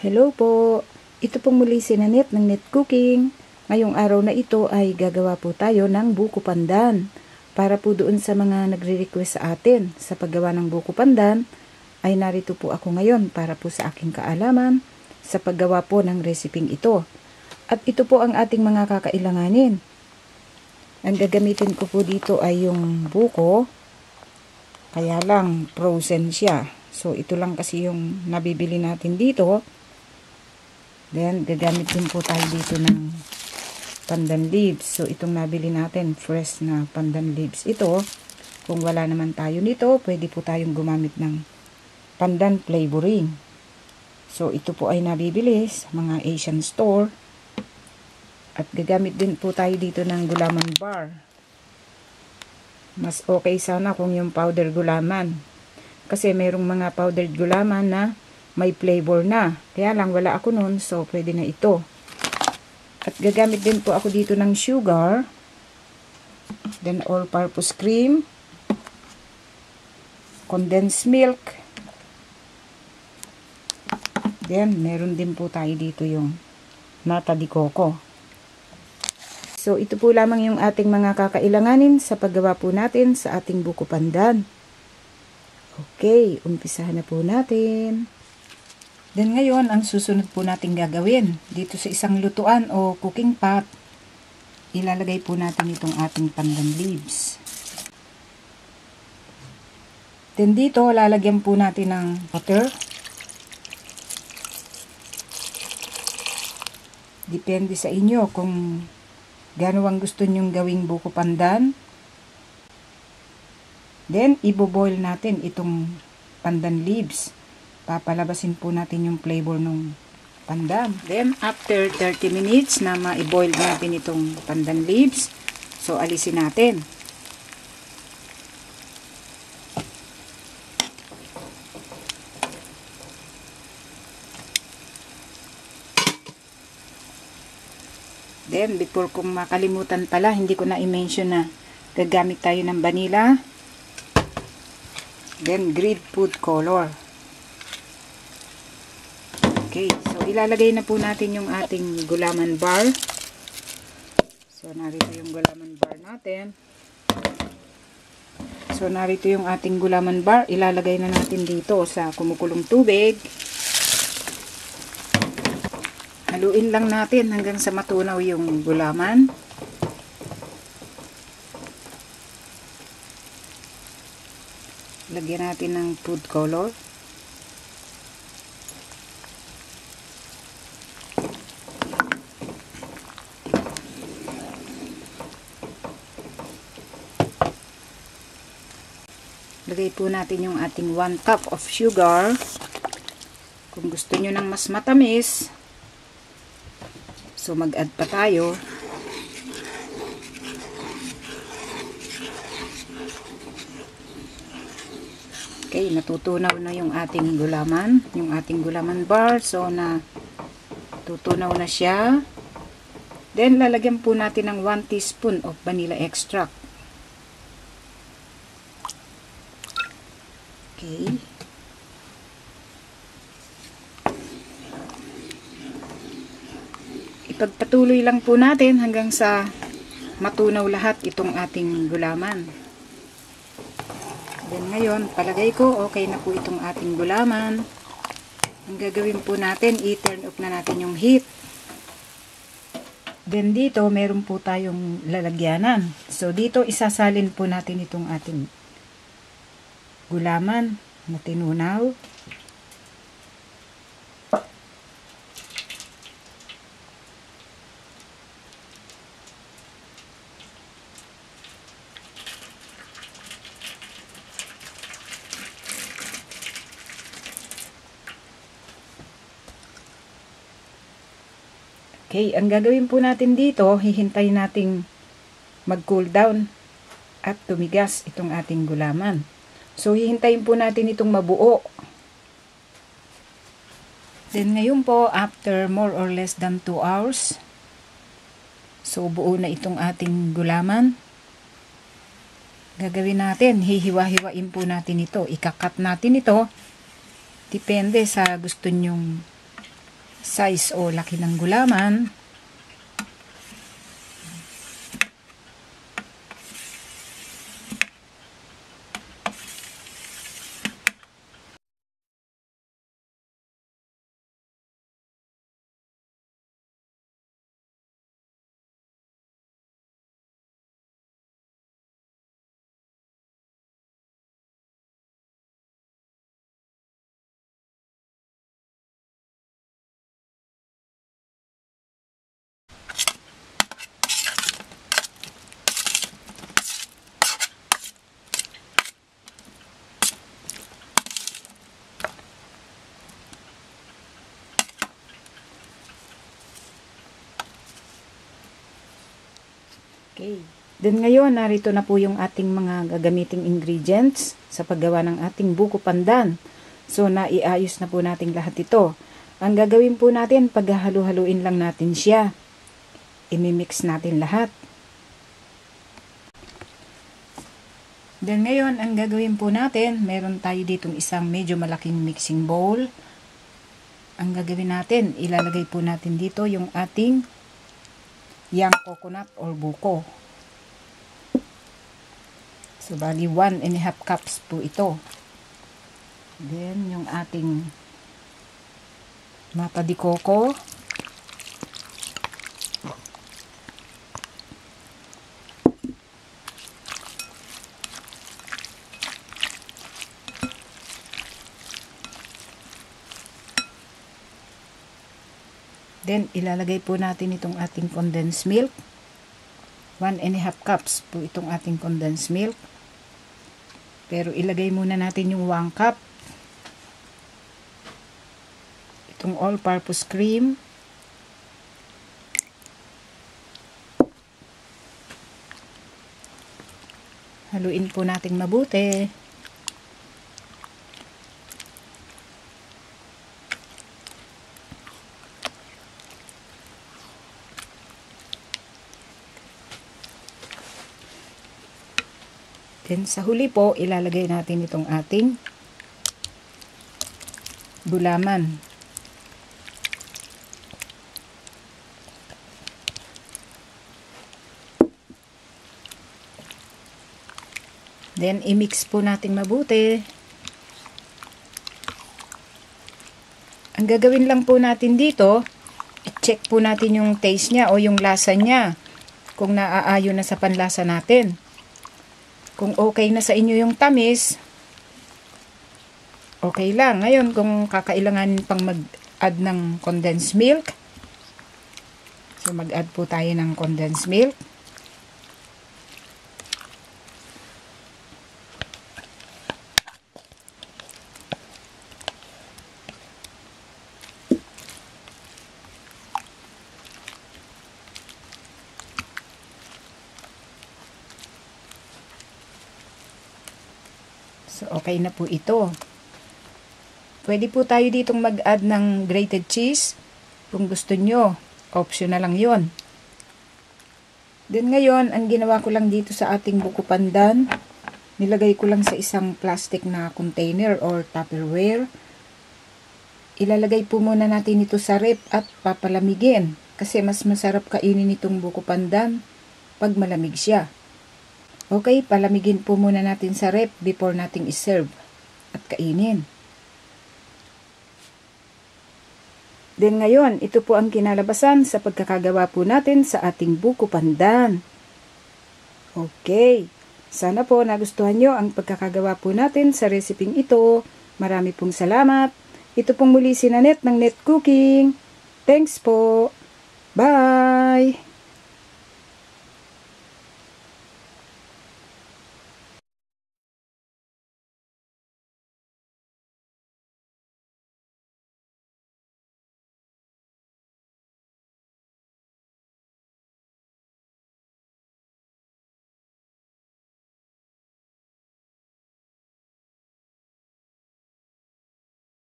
Hello po! Ito pong muli si Nanette ng Net Cooking. Ngayong araw na ito ay gagawa po tayo ng buko pandan. Para po doon sa mga nagre-request sa atin sa paggawa ng buko pandan, ay narito po ako ngayon para po sa aking kaalaman sa paggawa po ng reseping ito. At ito po ang ating mga kakailanganin. Ang gagamitin ko po dito ay yung buko, kaya lang frozen siya. So ito lang kasi yung nabibili natin dito. Then, gagamit din po tayo dito ng pandan leaves. So, itong nabili natin, fresh na pandan leaves. Ito, kung wala naman tayo nito, pwede po tayong gumamit ng pandan flavoring. So, ito po ay nabibili sa mga Asian store. At gagamit din po tayo dito ng gulaman bar. Mas okay sana kung yung powder gulaman. Kasi merong mga powdered gulaman na may flavor na. Kaya lang wala ako nun, so pwede na ito. At gagamit din po ako dito ng sugar. Then all-purpose cream. Condensed milk. Then meron din po tayo dito yung nata de coco. So ito po lamang yung ating mga kakailanganin sa paggawa po natin sa ating buko pandan. Okay, umpisahan na po natin. Then ngayon, ang susunod po natin gagawin, dito sa isang lutuan o cooking pot, ilalagay po natin itong ating pandan leaves. Then dito, lalagyan po natin ng water. Depende sa inyo kung gaano ang gusto nyong gawing buko pandan. Then, iboboil natin itong pandan leaves. Papalabasin po natin yung flavor ng pandan. Then, after 30 minutes na ma-boil natin itong pandan leaves, so alisin natin. Then, before kong makalimutan pala, hindi ko na i-mention na gagamit tayo ng vanilla. Then, green food color. Okay, so ilalagay na po natin yung ating gulaman bar. So narito yung gulaman bar natin. So narito yung ating gulaman bar. Ilalagay na natin dito sa kumukulong tubig. Haluin lang natin hanggang sa matunaw yung gulaman. Lagyan natin ng food color. Lagay po natin yung ating 1 cup of sugar. Kung gusto nyo ng mas matamis, so mag-add pa tayo. Okay, natutunaw na yung ating gulaman. Yung ating gulaman bar. So, natutunaw na siya. Then, lalagyan po natin ng 1 teaspoon of vanilla extract. Okay. Ipagpatuloy lang po natin hanggang sa matunaw lahat itong ating gulaman. Then ngayon, palagay ko okay na po itong ating gulaman. Ang gagawin po natin, i-turn off na natin yung heat. Then dito, meron po tayong lalagyanan. So dito, isasalin po natin itong ating gulaman na tinunaw. Okay, ang gagawin po natin dito, hihintayin nating mag-cool down at tumigas itong ating gulaman. So, hihintayin po natin itong mabuo. Then, ngayon po, after more or less than 2 hours, so, buo na itong ating gulaman. Gagawin natin, hihiwa-hiwain po natin ito. Ikakat natin ito. Depende sa gusto nyong size o laki ng gulaman. Okay. Then ngayon, narito na po yung ating mga gagamiting ingredients sa paggawa ng ating buko pandan. So, naiayos na po natin lahat ito. Ang gagawin po natin, paghahalu-haluin lang natin siya. Imimix natin lahat. Then ngayon, ang gagawin po natin, meron tayo ditong isang medyo malaking mixing bowl. Ang gagawin natin, ilalagay po natin dito yung ating young coconut or buko. So, bali 1.5 cups po ito. Then, yung ating nata de coco. Then, ilalagay po natin itong ating condensed milk. 1.5 cups po itong ating condensed milk. Pero, ilagay muna natin yung 1 cup. Itong all-purpose cream. Haluin po natin mabuti. Then, sa huli po, ilalagay natin itong ating gulaman. Then, i-mix po natin mabuti. Ang gagawin lang po natin dito, i-check po natin yung taste niya o yung lasa niya. Kung naaayon na sa panlasa natin. Kung okay na sa inyo yung tamis, okay lang. Ngayon, kung kakailanganin pang mag-add ng condensed milk, so mag-add po tayo ng condensed milk. So, okay na po ito. Pwede po tayo ditong mag-add ng grated cheese. Kung gusto nyo, optional lang yon. Then ngayon, ang ginawa ko lang dito sa ating buko pandan, nilagay ko lang sa isang plastic na container or Tupperware. Ilalagay po muna natin ito sa ref at papalamigin. Kasi mas masarap kainin itong buko pandan pag malamig siya. Okay, palamigin po muna natin sa ref before nating iserve at kainin. Then ngayon, ito po ang kinalabasan sa pagkakagawa po natin sa ating buko pandan. Okay, sana po nagustuhan nyo ang pagkakagawa po natin sa reseping ito. Marami pong salamat. Ito pong muli si Nanette ng Net Cooking. Thanks po. Bye!